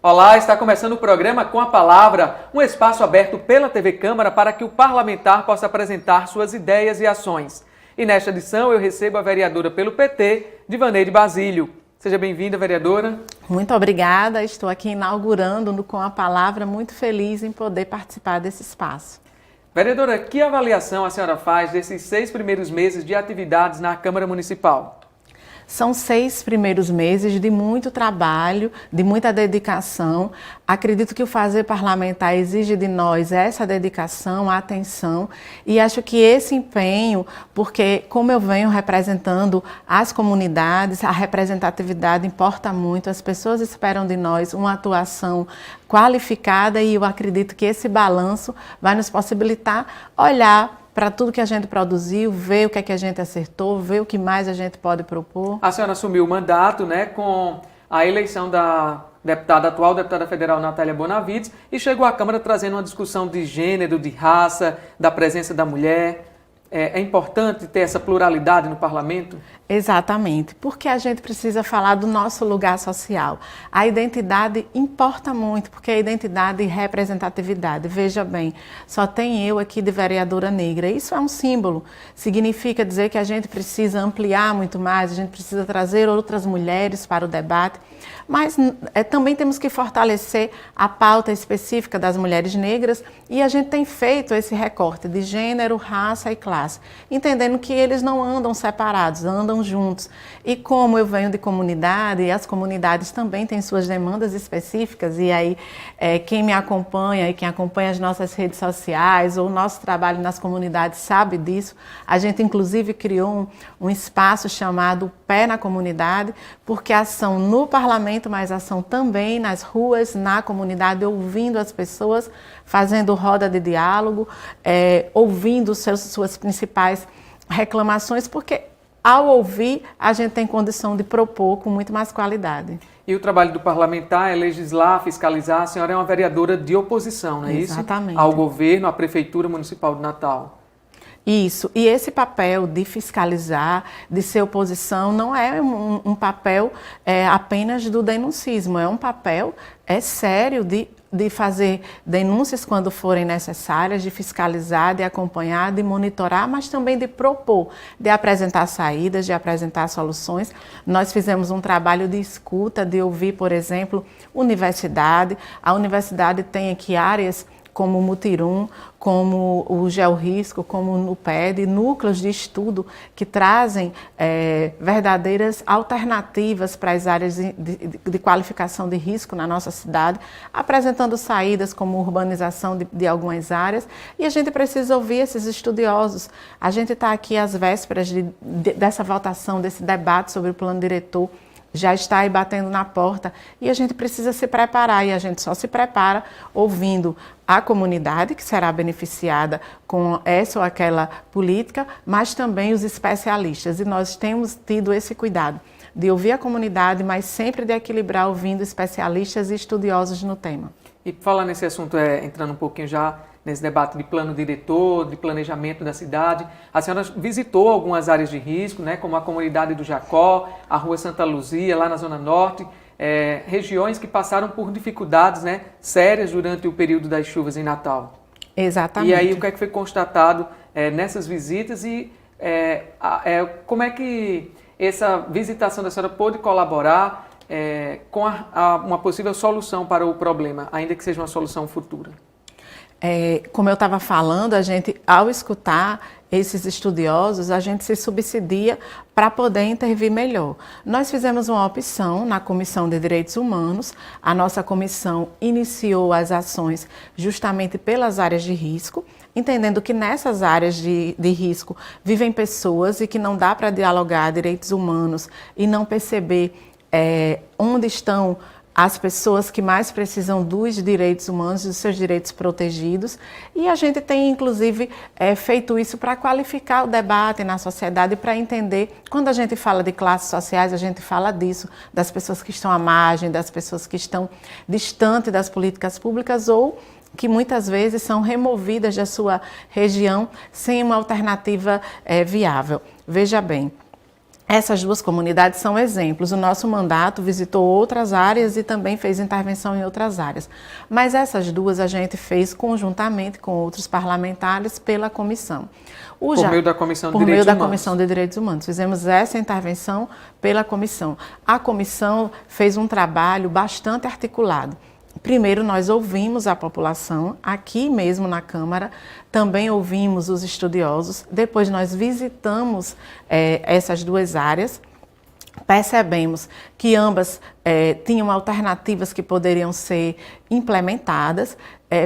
Olá, está começando o programa Com a Palavra, um espaço aberto pela TV Câmara para que o parlamentar possa apresentar suas ideias e ações. E nesta edição eu recebo a vereadora pelo PT, Divaneide Basílio. Seja bem-vinda, vereadora. Muito obrigada, estou aqui inaugurando no Com a Palavra, muito feliz em poder participar desse espaço. Vereadora, que avaliação a senhora faz desses 6 primeiros meses de atividades na Câmara Municipal? São 6 primeiros meses de muito trabalho, de muita dedicação. Acredito que o fazer parlamentar exige de nós essa dedicação, atenção, e acho que esse empenho, porque como eu venho representando as comunidades, a representatividade importa muito, as pessoas esperam de nós uma atuação qualificada e eu acredito que esse balanço vai nos possibilitar olhar para tudo que a gente produziu, ver o que é que a gente acertou, ver o que mais a gente pode propor. A senhora assumiu o mandato, com a eleição da atual deputada federal Natália Bonavides e chegou à Câmara trazendo uma discussão de gênero, de raça, da presença da mulher. É importante ter essa pluralidade no parlamento? Exatamente, porque a gente precisa falar do nosso lugar social. A identidade importa muito, porque a identidade e representatividade. Veja bem, só tem eu aqui de vereadora negra. Isso é um símbolo. Significa dizer que a gente precisa ampliar muito mais, a gente precisa trazer outras mulheres para o debate. Mas também temos que fortalecer a pauta específica das mulheres negras e a gente tem feito esse recorte de gênero, raça e classe, entendendo que eles não andam separados, andam juntos. E como eu venho de comunidade, e as comunidades também têm suas demandas específicas, e aí quem me acompanha e quem acompanha as nossas redes sociais ou o nosso trabalho nas comunidades sabe disso. A gente inclusive criou um espaço chamado Pé na Comunidade, porque a ação no parlamento, mas ação também nas ruas, na comunidade, ouvindo as pessoas, fazendo roda de diálogo, ouvindo suas principais reclamações, porque ao ouvir a gente tem condição de propor com muito mais qualidade. E o trabalho do parlamentar é legislar, fiscalizar. A senhora é uma vereadora de oposição, não é isso? Exatamente. Ao governo, à Prefeitura Municipal de Natal. Isso, e esse papel de fiscalizar, de ser oposição, não é um papel apenas do denuncismo, é um papel sério de fazer denúncias quando forem necessárias, de fiscalizar, de acompanhar, de monitorar, mas também de propor, de apresentar saídas, de apresentar soluções. Nós fizemos um trabalho de escuta, de ouvir, por exemplo, universidade. A universidade tem aqui áreas como o Mutirum, como o Georrisco, como o NUPED, núcleos de estudo que trazem verdadeiras alternativas para as áreas de qualificação de risco na nossa cidade, apresentando saídas como urbanização de algumas áreas, e a gente precisa ouvir esses estudiosos. A gente está aqui às vésperas dessa votação, desse debate sobre o plano diretor, já está aí batendo na porta e a gente precisa se preparar, e a gente só se prepara ouvindo a comunidade que será beneficiada com essa ou aquela política, mas também os especialistas, e nós temos tido esse cuidado de ouvir a comunidade, mas sempre de equilibrar ouvindo especialistas e estudiosos no tema. E falando nesse assunto, entrando um pouquinho já nesse debate de plano diretor, de planejamento da cidade, a senhora visitou algumas áreas de risco, como a comunidade do Jacó, a Rua Santa Luzia, lá na Zona Norte, regiões que passaram por dificuldades sérias durante o período das chuvas em Natal. Exatamente. E aí, o que é que foi constatado nessas visitas e como é que essa visitação da senhora pôde colaborar com uma possível solução para o problema, ainda que seja uma solução futura? Como eu estava falando, a gente, ao escutar esses estudiosos, a gente se subsidia para poder intervir melhor. Nós fizemos uma opção na Comissão de Direitos Humanos. A nossa comissão iniciou as ações justamente pelas áreas de risco, entendendo que nessas áreas de risco vivem pessoas e que não dá para dialogar direitos humanos e não perceber onde estão as pessoas que mais precisam dos direitos humanos, dos seus direitos protegidos. E a gente tem, inclusive, feito isso para qualificar o debate na sociedade, para entender, quando a gente fala de classes sociais, a gente fala disso, das pessoas que estão à margem, das pessoas que estão distantes das políticas públicas ou que muitas vezes são removidas da sua região sem uma alternativa viável. Veja bem, Essas duas comunidades são exemplos. O nosso mandato visitou outras áreas e também fez intervenção em outras áreas. Mas essas duas a gente fez conjuntamente com outros parlamentares pela comissão. Por meio da Comissão de Por meio Direitos da Humanos. Comissão de Direitos Humanos. Fizemos essa intervenção pela comissão. A comissão fez um trabalho bastante articulado. Primeiro, nós ouvimos a população, aqui mesmo na Câmara, também ouvimos os estudiosos, depois nós visitamos essas duas áreas, percebemos que ambas tinham alternativas que poderiam ser implementadas,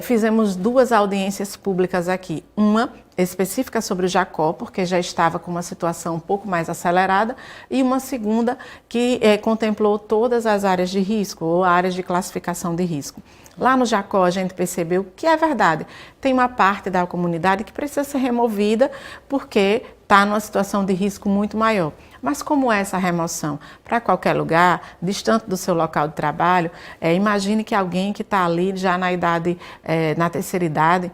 fizemos duas audiências públicas aqui, uma específica sobre o Jacó, porque já estava com uma situação um pouco mais acelerada, e uma segunda que contemplou todas as áreas de risco, ou áreas de classificação de risco. Lá no Jacó a gente percebeu que é verdade, tem uma parte da comunidade que precisa ser removida porque está numa situação de risco muito maior. Mas como é essa remoção? Para qualquer lugar, distante do seu local de trabalho, imagine que alguém que está ali já na idade, na terceira idade,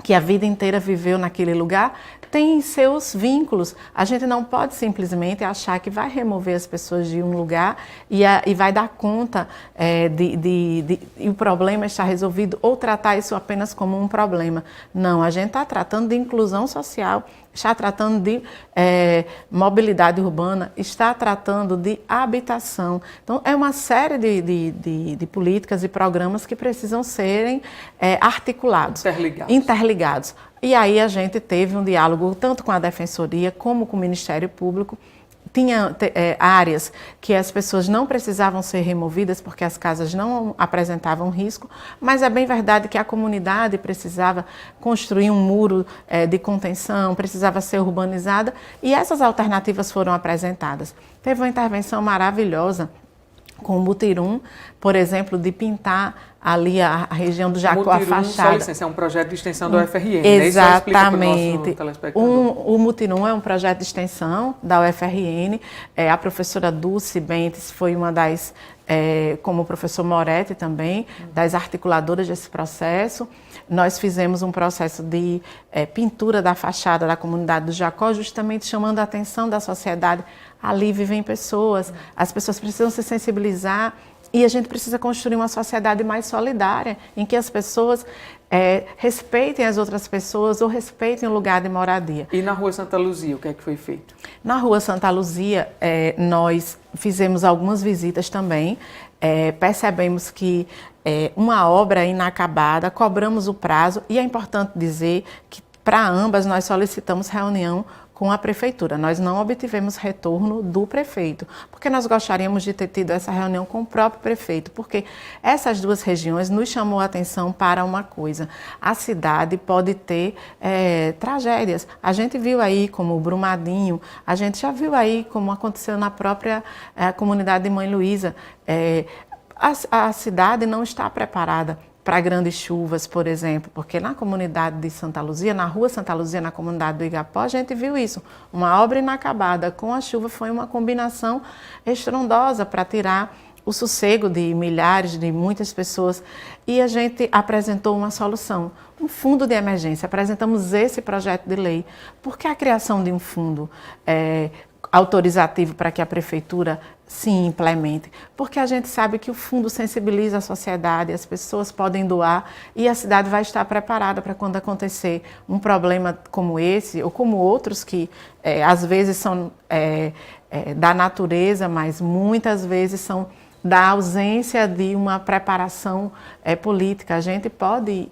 que a vida inteira viveu naquele lugar, tem seus vínculos. A gente não pode simplesmente achar que vai remover as pessoas de um lugar e vai dar conta e o problema está resolvido, ou tratar isso apenas como um problema. Não, a gente está tratando de inclusão social, está tratando de mobilidade urbana, está tratando de habitação. Então, é uma série de políticas e programas que precisam serem articulados. Interligados. E aí a gente teve um diálogo tanto com a Defensoria como com o Ministério Público. Tinha áreas que as pessoas não precisavam ser removidas porque as casas não apresentavam risco, mas é bem verdade que a comunidade precisava construir um muro de contenção, precisava ser urbanizada, e essas alternativas foram apresentadas. Teve uma intervenção maravilhosa com o Mutirum, por exemplo, de pintar ali a região do Jacó, a fachada. Só licença, é um projeto de extensão da UFRN. Exatamente. O Mutirum é um projeto de extensão da UFRN. A professora Dulce Bentes foi uma das, como o professor Moretti também, das articuladoras desse processo. Nós fizemos um processo de pintura da fachada da comunidade do Jacó, justamente chamando a atenção da sociedade. Ali vivem pessoas, as pessoas precisam se sensibilizar e a gente precisa construir uma sociedade mais solidária, em que as pessoas respeitem as outras pessoas ou respeitem o lugar de moradia. E na Rua Santa Luzia, o que é que foi feito? Na Rua Santa Luzia, nós fizemos algumas visitas também, percebemos que uma obra inacabada, cobramos o prazo, e é importante dizer que para ambas nós solicitamos reunião com a prefeitura. Nós não obtivemos retorno do prefeito, porque nós gostaríamos de ter tido essa reunião com o próprio prefeito, porque essas duas regiões nos chamou a atenção para uma coisa: a cidade pode ter tragédias. A gente viu aí como o Brumadinho, a gente já viu aí como aconteceu na própria comunidade de Mãe Luísa. A cidade não está preparada para grandes chuvas, por exemplo, porque na comunidade de Santa Luzia, na Rua Santa Luzia, na comunidade do Igapó, a gente viu isso. Uma obra inacabada com a chuva foi uma combinação estrondosa para tirar o sossego de milhares, de muitas pessoas, e a gente apresentou uma solução, um fundo de emergência. Apresentamos esse projeto de lei, porque a criação de um fundo autorizativo para que a prefeitura se implemente, porque a gente sabe que o fundo sensibiliza a sociedade, as pessoas podem doar e a cidade vai estar preparada para quando acontecer um problema como esse ou como outros que às vezes são da natureza, mas muitas vezes são da ausência de uma preparação política. A gente pode,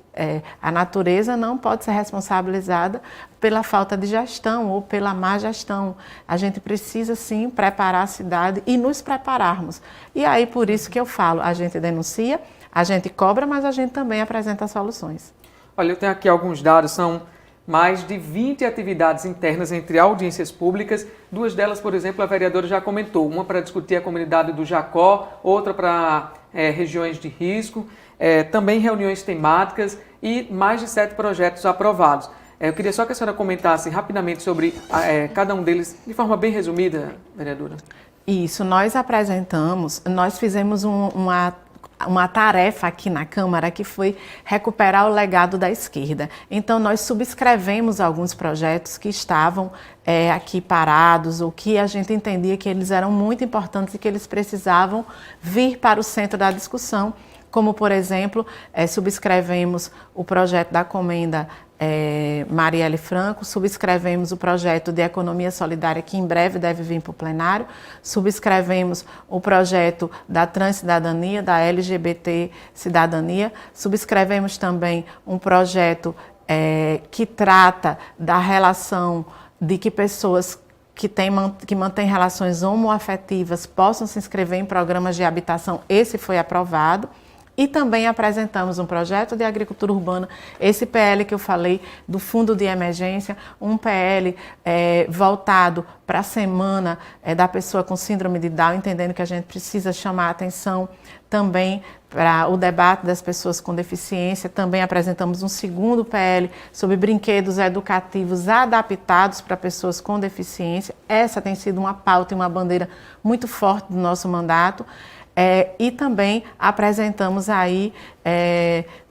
a natureza não pode ser responsabilizada pela falta de gestão ou pela má gestão. A gente precisa sim preparar a cidade e nos prepararmos. E aí por isso que eu falo, a gente denuncia, a gente cobra, mas a gente também apresenta soluções. Olha, eu tenho aqui alguns dados, são mais de 20 atividades internas entre audiências públicas. Duas delas, por exemplo, a vereadora já comentou. Uma para discutir a comunidade do Jacó, outra para regiões de risco, também reuniões temáticas e mais de 7 projetos aprovados. Eu queria só que a senhora comentasse rapidamente sobre cada um deles, de forma bem resumida, vereadora. Isso, nós apresentamos, nós fizemos uma uma tarefa aqui na Câmara que foi recuperar o legado da esquerda. Então, nós subscrevemos alguns projetos que estavam aqui parados, ou que a gente entendia que eles eram muito importantes e que eles precisavam vir para o centro da discussão, como, por exemplo, subscrevemos o projeto da Comenda Marielle Franco, subscrevemos o projeto de economia solidária, que em breve deve vir para o plenário, subscrevemos o projeto da transcidadania, da LGBT cidadania, subscrevemos também um projeto que trata da relação de que pessoas que mantêm relações homoafetivas possam se inscrever em programas de habitação. Esse foi aprovado. E também apresentamos um projeto de agricultura urbana, esse PL que eu falei, do Fundo de Emergência, um PL voltado para a semana da pessoa com síndrome de Down, entendendo que a gente precisa chamar a atenção também para o debate das pessoas com deficiência. Também apresentamos um segundo PL sobre brinquedos educativos adaptados para pessoas com deficiência. Essa tem sido uma pauta e uma bandeira muito forte do nosso mandato. E também apresentamos aí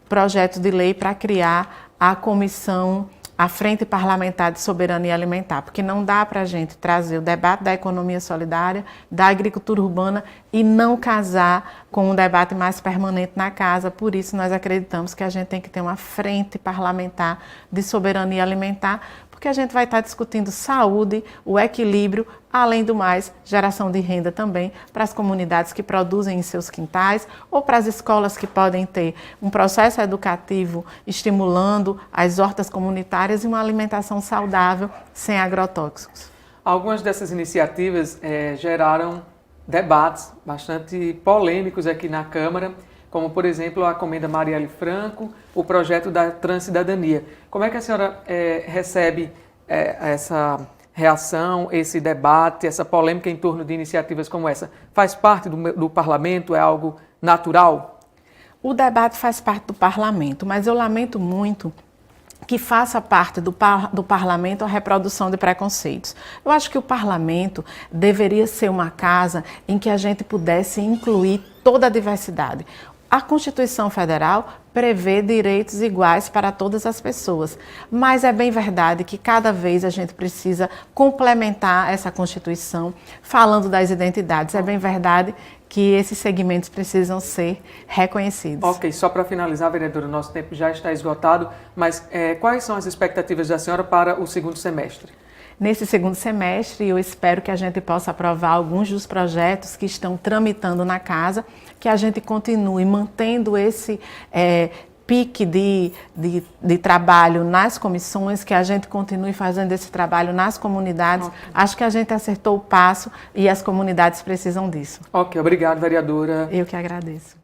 projeto de lei para criar a comissão, a Frente Parlamentar de Soberania Alimentar, porque não dá para a gente trazer o debate da economia solidária, da agricultura urbana e não casar com um debate mais permanente na casa. Por isso, nós acreditamos que a gente tem que ter uma Frente Parlamentar de Soberania Alimentar, porque a gente vai estar discutindo saúde, o equilíbrio, além do mais, geração de renda também para as comunidades que produzem em seus quintais ou para as escolas que podem ter um processo educativo estimulando as hortas comunitárias e uma alimentação saudável sem agrotóxicos. Algumas dessas iniciativas geraram debates bastante polêmicos aqui na Câmara, como, por exemplo, a Comenda Marielle Franco, o projeto da transcidadania. Como é que a senhora recebe essa reação, esse debate, essa polêmica em torno de iniciativas como essa? Faz parte do parlamento? É algo natural? O debate faz parte do parlamento, mas eu lamento muito que faça parte do parlamento a reprodução de preconceitos. Eu acho que o parlamento deveria ser uma casa em que a gente pudesse incluir toda a diversidade. A Constituição Federal prevê direitos iguais para todas as pessoas, mas é bem verdade que cada vez a gente precisa complementar essa Constituição falando das identidades. É bem verdade que esses segmentos precisam ser reconhecidos. Ok, só para finalizar, vereadora, o nosso tempo já está esgotado, mas quais são as expectativas da senhora para o segundo semestre? Nesse segundo semestre, eu espero que a gente possa aprovar alguns dos projetos que estão tramitando na casa, que a gente continue mantendo esse pique de trabalho nas comissões, que a gente continue fazendo esse trabalho nas comunidades. Okay. Acho que a gente acertou o passo e as comunidades precisam disso. Ok, obrigado, vereadora. Eu que agradeço.